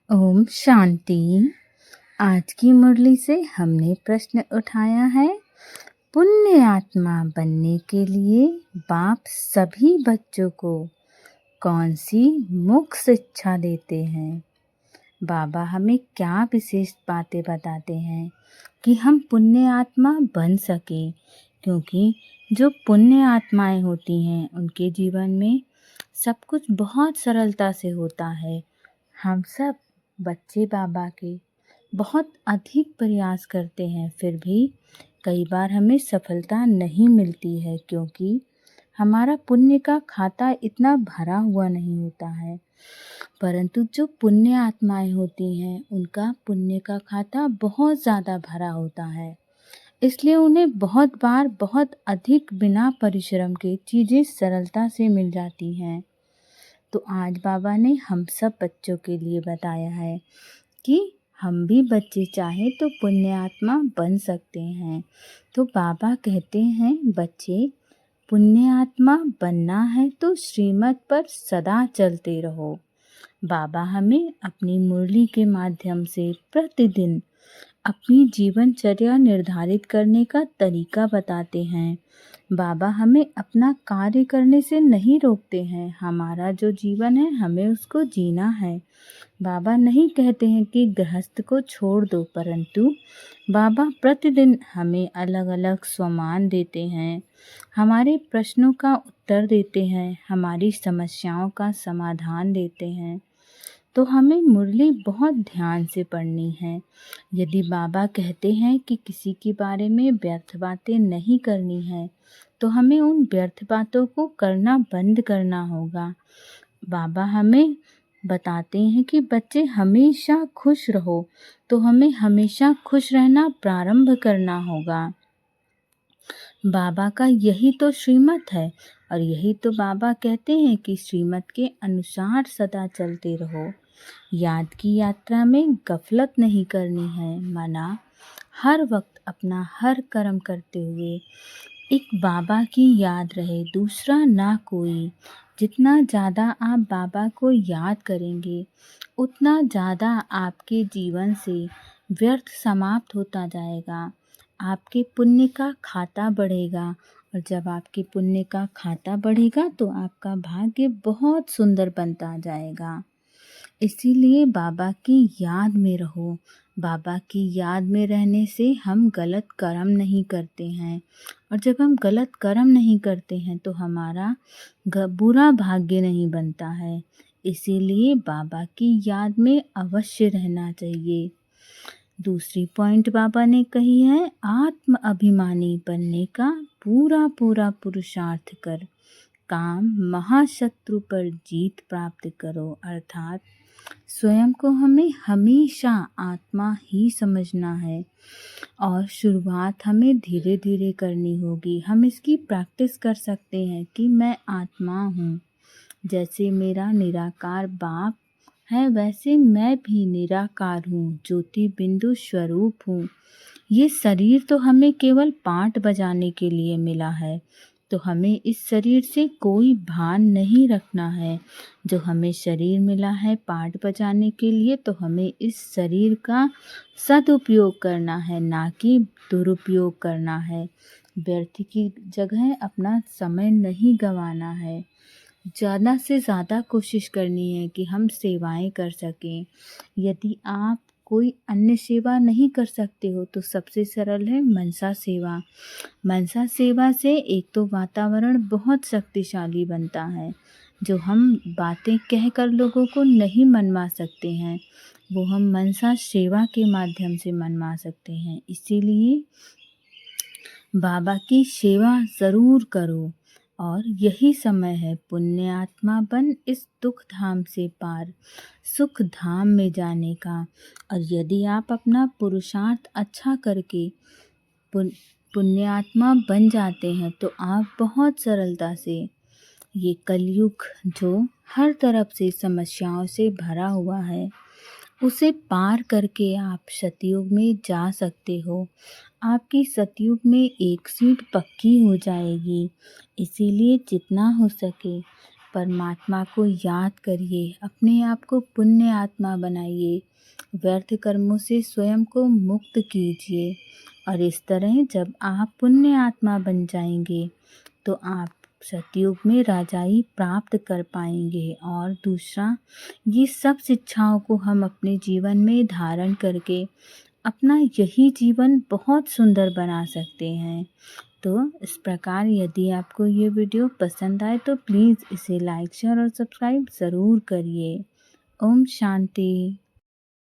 ओम शांति। आज की मुरली से हमने प्रश्न उठाया है, पुण्य आत्मा बनने के लिए बाप सभी बच्चों को कौन सी मुख्य शिक्षा देते हैं। बाबा हमें क्या विशेष बातें बताते हैं कि हम पुण्य आत्मा बन सके, क्योंकि जो पुण्य आत्माएं होती हैं उनके जीवन में सब कुछ बहुत सरलता से होता है। हम सब बच्चे बाबा के बहुत अधिक प्रयास करते हैं, फिर भी कई बार हमें सफलता नहीं मिलती है, क्योंकि हमारा पुण्य का खाता इतना भरा हुआ नहीं होता है। परंतु जो पुण्य आत्माएं होती हैं उनका पुण्य का खाता बहुत ज़्यादा भरा होता है, इसलिए उन्हें बहुत बार बहुत अधिक बिना परिश्रम के चीज़ें सरलता से मिल जाती हैं। तो आज बाबा ने हम सब बच्चों के लिए बताया है कि हम भी बच्चे चाहे तो पुण्य आत्मा बन सकते हैं। तो बाबा कहते हैं, बच्चे पुण्य आत्मा बनना है तो श्रीमत पर सदा चलते रहो। बाबा हमें अपनी मुरली के माध्यम से प्रतिदिन अपनी जीवनचर्या निर्धारित करने का तरीका बताते हैं। बाबा हमें अपना कार्य करने से नहीं रोकते हैं। हमारा जो जीवन है हमें उसको जीना है। बाबा नहीं कहते हैं कि गृहस्थ को छोड़ दो, परंतु बाबा प्रतिदिन हमें अलग अलग स्वमान देते हैं, हमारे प्रश्नों का उत्तर देते हैं, हमारी समस्याओं का समाधान देते हैं। तो हमें मुरली बहुत ध्यान से पढ़नी है। यदि बाबा कहते हैं कि किसी के बारे में व्यर्थ बातें नहीं करनी है, तो हमें उन व्यर्थ बातों को करना बंद करना होगा। बाबा हमें बताते हैं कि बच्चे हमेशा खुश रहो, तो हमें हमेशा खुश रहना प्रारंभ करना होगा। बाबा का यही तो श्रीमत है, और यही तो बाबा कहते हैं कि श्रीमत के अनुसार सदा चलते रहो। याद की यात्रा में गफलत नहीं करनी है, माना हर वक्त अपना हर कर्म करते हुए एक बाबा की याद रहे, दूसरा ना कोई। जितना ज़्यादा आप बाबा को याद करेंगे उतना ज़्यादा आपके जीवन से व्यर्थ समाप्त होता जाएगा। आपके पुण्य का खाता बढ़ेगा, और जब आपके पुण्य का खाता बढ़ेगा तो आपका भाग्य बहुत सुंदर बनता जाएगा। इसीलिए बाबा की याद में रहो। बाबा की याद में रहने से हम गलत कर्म नहीं करते हैं, और जब हम गलत कर्म नहीं करते हैं तो हमारा बुरा भाग्य नहीं बनता है। इसीलिए बाबा की याद में अवश्य रहना चाहिए। दूसरी पॉइंट बाबा ने कही है, आत्म अभिमानी बनने का पूरा पूरा पुरुषार्थ कर, काम महाशत्रु पर जीत प्राप्त करो। अर्थात स्वयं को हमें हमेशा आत्मा ही समझना है, और शुरुआत हमें धीरे धीरे करनी होगी। हम इसकी प्रैक्टिस कर सकते हैं कि मैं आत्मा हूँ। जैसे मेरा निराकार बाप है वैसे मैं भी निराकार हूँ, ज्योति बिंदु स्वरूप हूँ। ये शरीर तो हमें केवल पाठ बजाने के लिए मिला है, तो हमें इस शरीर से कोई भान नहीं रखना है। जो हमें शरीर मिला है पाठ बजाने के लिए, तो हमें इस शरीर का सदुपयोग करना है, ना कि दुरुपयोग करना है। व्यर्थ की जगह अपना समय नहीं गंवाना है। ज़्यादा से ज़्यादा कोशिश करनी है कि हम सेवाएं कर सकें। यदि आप कोई अन्य सेवा नहीं कर सकते हो तो सबसे सरल है मनसा सेवा। मनसा सेवा से एक तो वातावरण बहुत शक्तिशाली बनता है। जो हम बातें कहकर लोगों को नहीं मनवा सकते हैं, वो हम मनसा सेवा के माध्यम से मनवा सकते हैं। इसीलिए बाबा की सेवा ज़रूर करो, और यही समय है पुण्य आत्मा बन इस दुख धाम से पार सुख धाम में जाने का। और यदि आप अपना पुरुषार्थ अच्छा करके पुण्य आत्मा बन जाते हैं तो आप बहुत सरलता से ये कलयुग जो हर तरफ से समस्याओं से भरा हुआ है उसे पार करके आप सतयुग में जा सकते हो। आपकी सतयुग में एक सीट पक्की हो जाएगी। इसीलिए जितना हो सके परमात्मा को याद करिए, अपने आप को पुण्य आत्मा बनाइए, व्यर्थ कर्मों से स्वयं को मुक्त कीजिए। और इस तरह जब आप पुण्य आत्मा बन जाएंगे तो आप सतयुग में राजाई प्राप्त कर पाएंगे। और दूसरा, ये सब शिक्षाओं को हम अपने जीवन में धारण करके अपना यही जीवन बहुत सुंदर बना सकते हैं। तो इस प्रकार यदि आपको ये वीडियो पसंद आए तो प्लीज़ इसे लाइक शेयर और सब्सक्राइब ज़रूर करिए। ओम शांति।